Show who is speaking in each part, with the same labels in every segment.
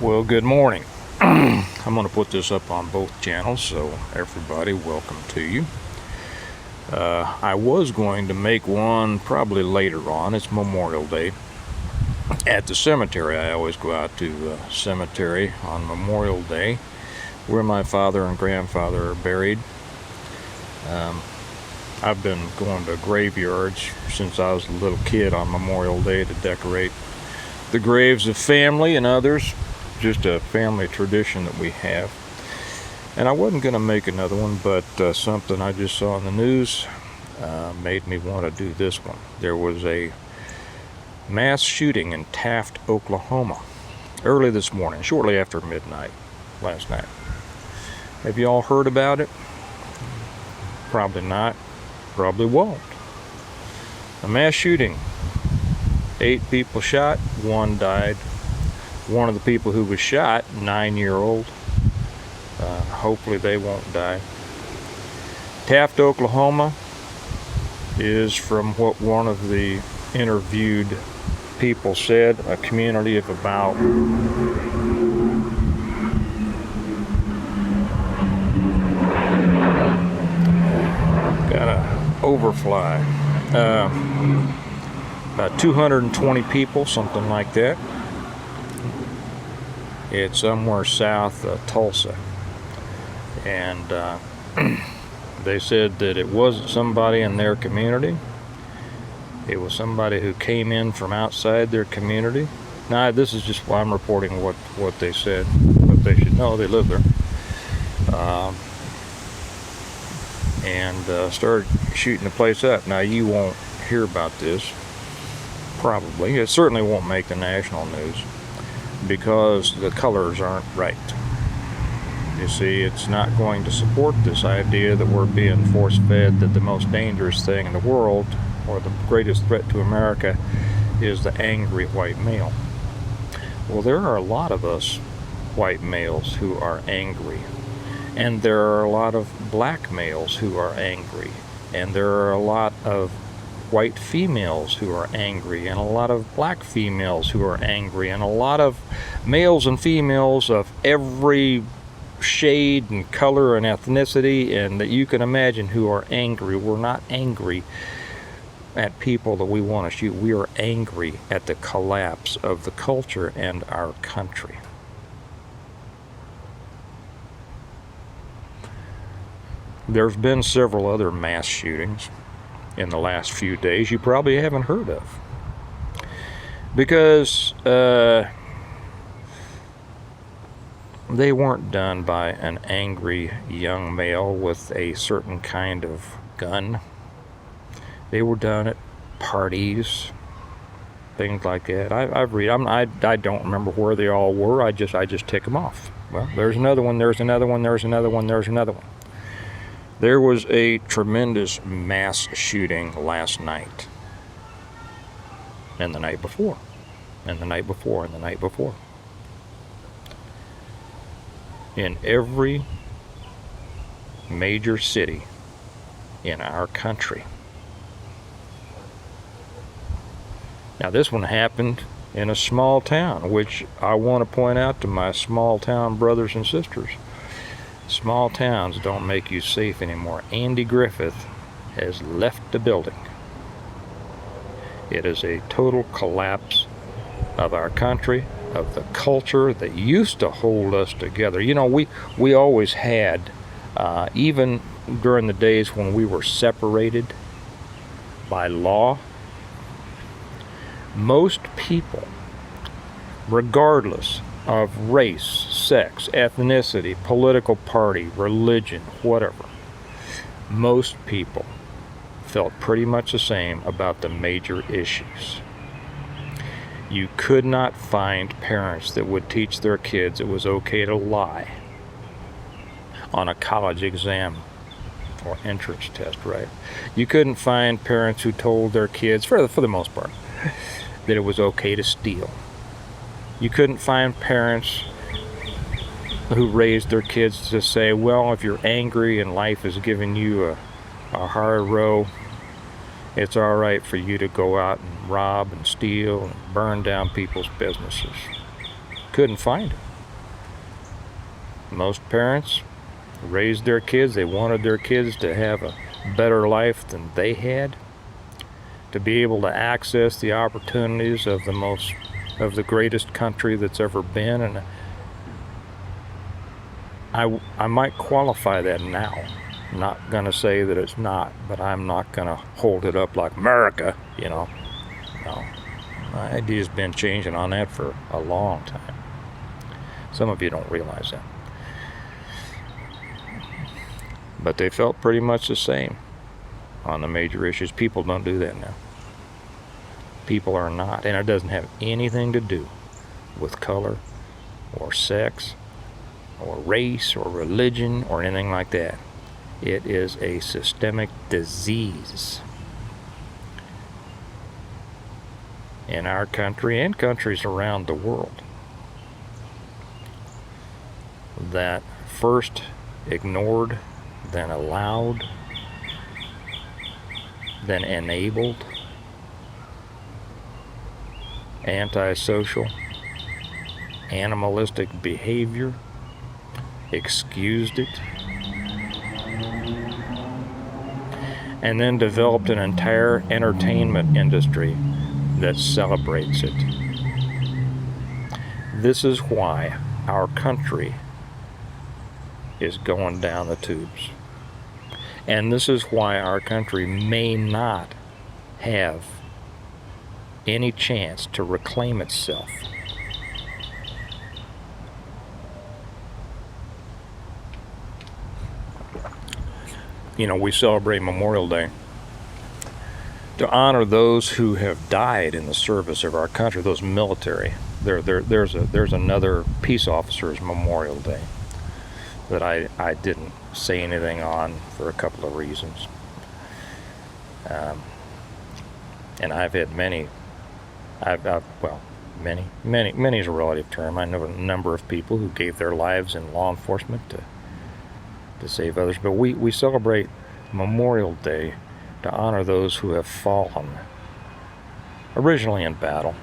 Speaker 1: Well, good morning. I'm going to put this up on both channels, so everybody, welcome to you. I was going to make one probably later on. It's Memorial Day at the cemetery. I always go out to the cemetery on Memorial Day, where my father and grandfather are buried. I've been going to graveyards since I was a little kid on Memorial Day to decorate the graves of family and others. Just a family tradition that we have. And I wasn't going to make another one, but something I just saw in the news made me want to do this one. There was a mass shooting in Taft, Oklahoma, early this morning, shortly after midnight last night. Have you all heard about it? Probably not. Probably won't. A mass shooting. 8 people shot, 1 died. One of the people who was shot, 9-year-old, hopefully they won't die. Taft, Oklahoma is, from what one of the interviewed people said, a community of about got a overfly, about 220 people, something like that. It's somewhere south of Tulsa, and they said that it wasn't somebody in their community. It was somebody who came in from outside their community. Now, this is just why I'm reporting what they said, but they should know they live there. And started shooting the place up. Now, you won't hear about this, probably. It certainly won't make the national news, because the colors aren't right. You see, it's not going to support this idea that we're being force-fed that the most dangerous thing in the world, or the greatest threat to America, is the angry white male. Well, there are a lot of us white males who are angry, and there are a lot of black males who are angry, and there are a lot of white females who are angry, and a lot of black females who are angry, and a lot of males and females of every shade and color and ethnicity and that you can imagine who are angry. We're not angry at people that we want to shoot. We are angry at the collapse of the culture and our country. There's been several other mass shootings in the last few days you probably haven't heard of, because they weren't done by an angry young male with a certain kind of gun. They were done at parties, things like that. I don't remember where they all were. I just tick them off. Well, there's another one, there's another one, there's another one, there's another one. There was a tremendous mass shooting last night, and the night before, and the night before, and the night before. In every major city in our country. Now, this one happened in a small town, which I want to point out to my small town brothers and sisters. Small towns don't make you safe anymore. Andy Griffith has left the building. It is a total collapse of our country, of the culture that used to hold us together. You know, we always had, even during the days when we were separated by law, most people, regardless of race, sex, ethnicity, political party, religion, whatever, most people felt pretty much the same about the major issues. You could not find parents that would teach their kids it was okay to lie on a college exam or entrance test, right? You couldn't find parents who told their kids, for the most part, that it was okay to steal. You couldn't find parents who raised their kids to say, well, if you're angry and life is giving you a hard row, it's all right for you to go out and rob and steal and burn down people's businesses. Couldn't find it. Most parents raised their kids. They wanted their kids to have a better life than they had, to be able to access the opportunities of the greatest country that's ever been. And I might qualify that now. I'm not going to say that it's not, but I'm not going to hold it up like America, you know. No. My idea's been changing on that for a long time. Some of you don't realize that. But they felt pretty much the same on the major issues. People don't do that now. People are not. And it doesn't have anything to do with color or sex or race or religion or anything like that. It is a systemic disease in our country and countries around the world that first ignored, then allowed, then enabled antisocial, animalistic behavior, excused it, and then developed an entire entertainment industry that celebrates it. This is why our country is going down the tubes. And this is why our country may not have any chance to reclaim itself. You know, we celebrate Memorial Day to honor those who have died in the service of our country, those military. There's another peace officers Memorial Day that I didn't say anything on for a couple of reasons. And I've had many is a relative term. I know a number of people who gave their lives in law enforcement to save others. But we celebrate Memorial Day to honor those who have fallen, originally in battle,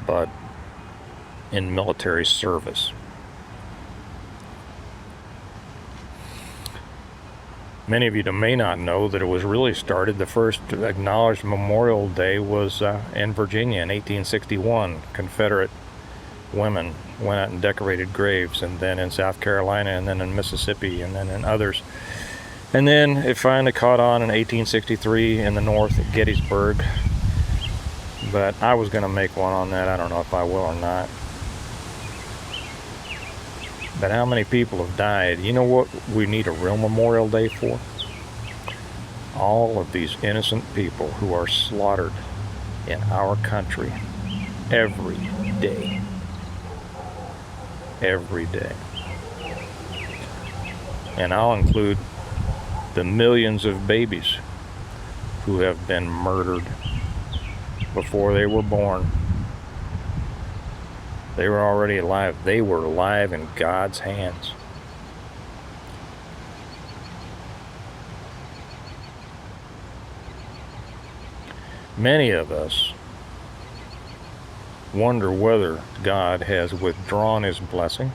Speaker 1: but in military service. Many of you may not know that it was really started, the first acknowledged Memorial Day was in Virginia in 1861. Confederate women went out and decorated graves, and then in South Carolina, and then in Mississippi, and then in others. And then it finally caught on in 1863 in the North at Gettysburg. But I was going to make one on that. I don't know if I will or not. But how many people have died? You know what we need a real Memorial Day for? All of these innocent people who are slaughtered in our country every day. Every day. And I'll include the millions of babies who have been murdered before they were born. They were already alive. They were alive in God's hands. Many of us wonder whether God has withdrawn his blessing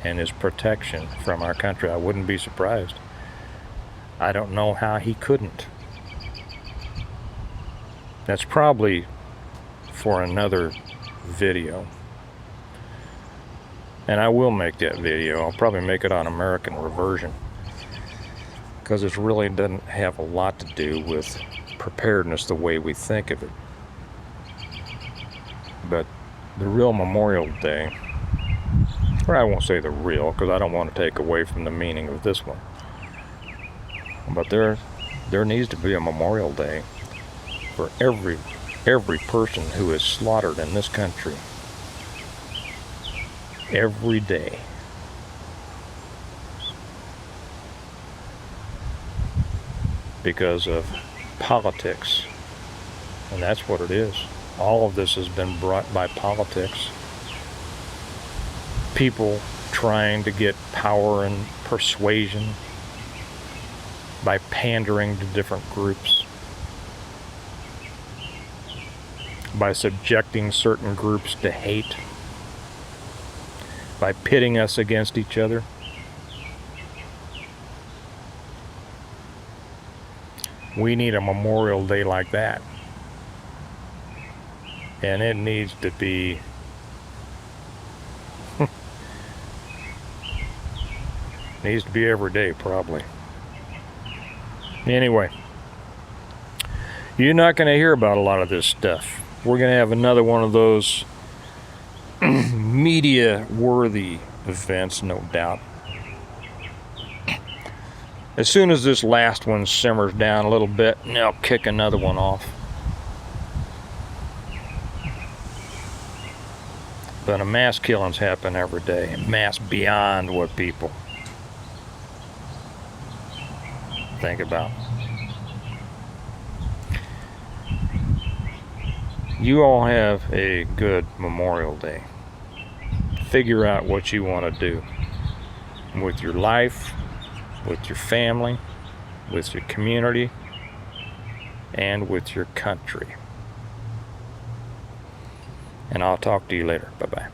Speaker 1: and his protection from our country. I wouldn't be surprised. I don't know how he couldn't. That's probably for another video. And I will make that video. I'll probably make it on American Reversion, because it really doesn't have a lot to do with preparedness the way we think of it. But the real Memorial Day, or I won't say the real, because I don't want to take away from the meaning of this one, but there needs to be a Memorial Day for every person who is slaughtered in this country every day. Because of politics. And that's what it is. All of this has been brought by politics. People trying to get power and persuasion by pandering to different groups, by subjecting certain groups to hate, by pitting us against each other. We need a Memorial Day like that. And it needs to be every day, probably. Anyway, you're not going to hear about a lot of this stuff. We're going to have another one of those media-worthy events, no doubt. As soon as this last one simmers down a little bit, I'll kick another one off. But a mass killings happen every day. Mass beyond what people think about. You all have a good Memorial Day. Figure out what you want to do with your life, with your family, with your community, and with your country. And I'll talk to you later. Bye-bye.